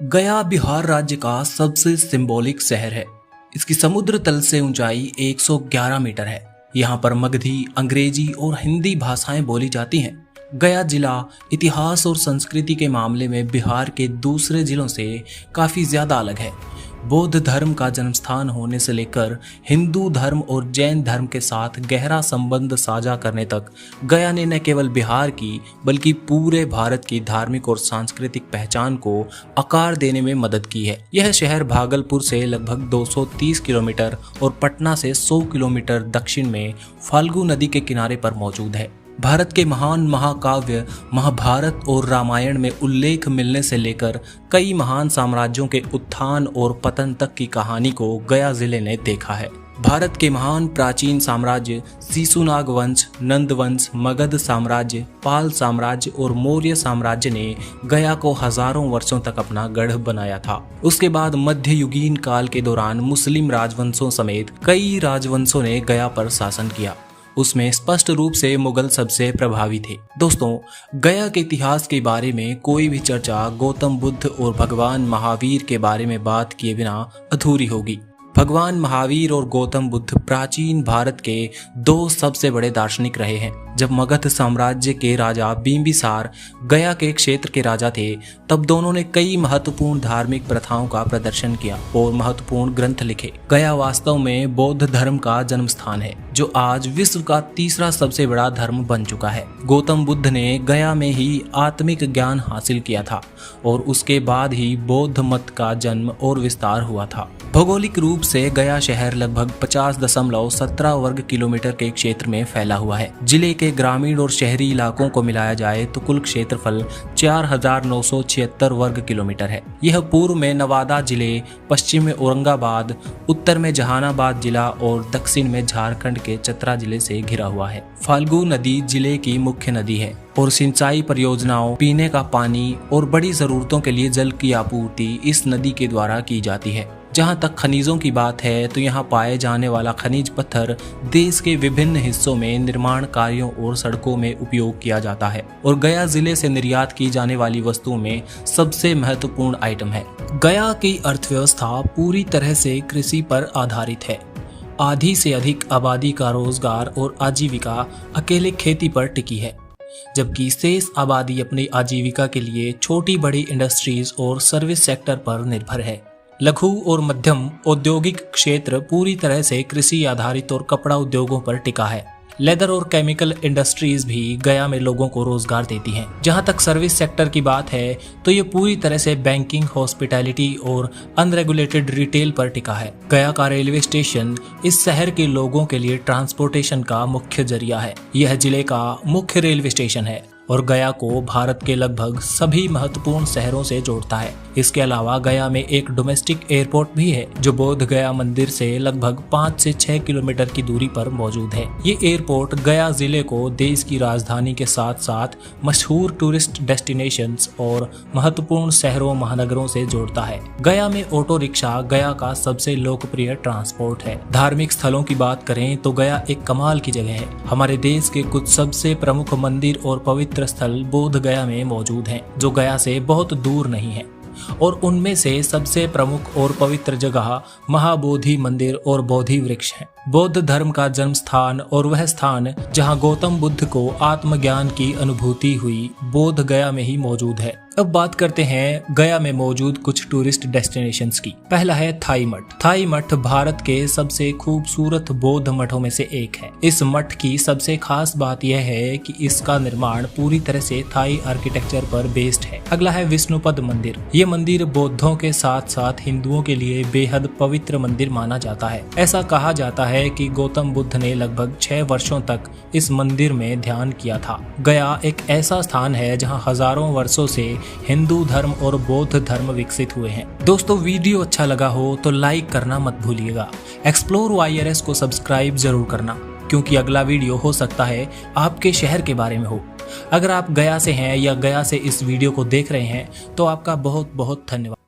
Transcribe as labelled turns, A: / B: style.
A: गया बिहार राज्य का सबसे सिंबॉलिक शहर है। इसकी समुद्र तल से ऊंचाई 111 मीटर है। यहाँ पर मगधी, अंग्रेजी और हिंदी भाषाएं बोली जाती हैं। गया जिला इतिहास और संस्कृति के मामले में बिहार के दूसरे जिलों से काफ़ी ज़्यादा अलग है। बौद्ध धर्म का जन्मस्थान होने से लेकर हिंदू धर्म और जैन धर्म के साथ गहरा संबंध साझा करने तक गया ने न केवल बिहार की बल्कि पूरे भारत की धार्मिक और सांस्कृतिक पहचान को आकार देने में मदद की है। यह शहर भागलपुर से लगभग 230 किलोमीटर और पटना से 100 किलोमीटर दक्षिण में फाल्गु नदी के किनारे पर मौजूद है। भारत के महान महाकाव्य महाभारत और रामायण में उल्लेख मिलने से लेकर कई महान साम्राज्यों के उत्थान और पतन तक की कहानी को गया जिले ने देखा है। भारत के महान प्राचीन साम्राज्य शिशुनाग वंश, नंद वंश, मगध साम्राज्य, पाल साम्राज्य और मौर्य साम्राज्य ने गया को हजारों वर्षों तक अपना गढ़ बनाया था। उसके बाद मध्ययुगीन काल के दौरान मुस्लिम राजवंशों समेत कई राजवंशों ने गया पर शासन किया। उसमें स्पष्ट रूप से मुगल सबसे प्रभावी थे। दोस्तों, गया के इतिहास के बारे में कोई भी चर्चा गौतम बुद्ध और भगवान महावीर के बारे में बात किए बिना अधूरी होगी। भगवान महावीर और गौतम बुद्ध प्राचीन भारत के दो सबसे बड़े दार्शनिक रहे हैं। जब मगध साम्राज्य के राजा बिंबिसार गया के क्षेत्र के राजा थे, तब दोनों ने कई महत्वपूर्ण धार्मिक प्रथाओं का प्रदर्शन किया और महत्वपूर्ण ग्रंथ लिखे। गया वास्तव में बौद्ध धर्म का जन्म स्थान है, जो आज विश्व का तीसरा सबसे बड़ा धर्म बन चुका है। गौतम बुद्ध ने गया में ही आत्मिक ज्ञान हासिल किया था और उसके बाद ही बौद्ध मत का जन्म और विस्तार हुआ था। भौगोलिक रूप से गया शहर लगभग 50.17 वर्ग किलोमीटर के क्षेत्र में फैला हुआ है। जिले के ग्रामीण और शहरी इलाकों को मिलाया जाए तो कुल क्षेत्रफल 4,976 वर्ग किलोमीटर है। यह पूर्व में नवादा जिले, पश्चिम में औरंगाबाद, उत्तर में जहानाबाद जिला और दक्षिण में झारखंड के चतरा जिले से घिरा हुआ है। फाल्गु नदी जिले की मुख्य नदी है और सिंचाई परियोजनाओं, पीने का पानी और बड़ी जरूरतों के लिए जल की आपूर्ति इस नदी के द्वारा की जाती है। जहाँ तक खनिजों की बात है तो यहाँ पाए जाने वाला खनिज पत्थर देश के विभिन्न हिस्सों में निर्माण कार्यों और सड़कों में उपयोग किया जाता है और गया जिले से निर्यात की जाने वाली वस्तुओं में सबसे महत्वपूर्ण आइटम है। गया की अर्थव्यवस्था पूरी तरह से कृषि पर आधारित है। आधी से अधिक आबादी का रोजगार और आजीविका अकेले खेती पर टिकी है, जबकि शेष आबादी अपनी आजीविका के लिए छोटी बड़ी इंडस्ट्रीज और सर्विस सेक्टर पर निर्भर है। लघु और मध्यम औद्योगिक क्षेत्र पूरी तरह से कृषि आधारित और कपड़ा उद्योगों पर टिका है। लेदर और केमिकल इंडस्ट्रीज भी गया में लोगों को रोजगार देती हैं। जहां तक सर्विस सेक्टर की बात है तो ये पूरी तरह से बैंकिंग, हॉस्पिटैलिटी और अनरेगुलेटेड रिटेल पर टिका है। गया का रेलवे स्टेशन इस शहर के लोगों के लिए ट्रांसपोर्टेशन का मुख्य जरिया है। यह जिले का मुख्य रेलवे स्टेशन है और गया को भारत के लगभग सभी महत्वपूर्ण शहरों से जोड़ता है। इसके अलावा गया में एक डोमेस्टिक एयरपोर्ट भी है, जो बोध गया मंदिर से लगभग 5 से 6 किलोमीटर की दूरी पर मौजूद है। ये एयरपोर्ट गया जिले को देश की राजधानी के साथ साथ मशहूर टूरिस्ट डेस्टिनेशंस और महत्वपूर्ण शहरों महानगरों से जोड़ता है। गया में ऑटो रिक्शा गया का सबसे लोकप्रिय ट्रांसपोर्ट है। धार्मिक स्थलों की बात करें तो गया एक कमाल की जगह है। हमारे देश के कुछ सबसे प्रमुख मंदिर और पवित्र स्थल बोध गया में मौजूद हैं, जो गया से बहुत दूर नहीं है। और उनमें से सबसे प्रमुख और पवित्र जगह महाबोधि मंदिर और बोधि वृक्ष है। बौद्ध धर्म का जन्म स्थान और वह स्थान जहां गौतम बुद्ध को आत्मज्ञान की अनुभूति हुई, बोध गया में ही मौजूद है। अब बात करते हैं गया में मौजूद कुछ टूरिस्ट डेस्टिनेशंस की। पहला है थाई मठ। थाई मठ भारत के सबसे खूबसूरत बौद्ध मठों में से एक है। इस मठ की सबसे खास बात यह है कि इसका निर्माण पूरी तरह से थाई आर्किटेक्चर पर बेस्ड है। अगला है विष्णुपद मंदिर। ये मंदिर बौद्धों के साथ साथ हिंदुओं के लिए बेहद पवित्र मंदिर माना जाता है। ऐसा कहा जाता है कि गौतम बुद्ध ने लगभग 6 वर्षों तक इस मंदिर में ध्यान किया था। गया एक ऐसा स्थान है जहां हजारों वर्षों से हिंदू धर्म और बौद्ध धर्म विकसित हुए हैं। दोस्तों, वीडियो अच्छा लगा हो तो लाइक करना मत भूलिएगा। एक्सप्लोर वाईआरएस को सब्सक्राइब जरूर करना, क्योंकि अगला वीडियो हो सकता है आपके शहर के बारे में हो। अगर आप गया से हैं या गया से इस वीडियो को देख रहे हैं तो आपका बहुत बहुत धन्यवाद।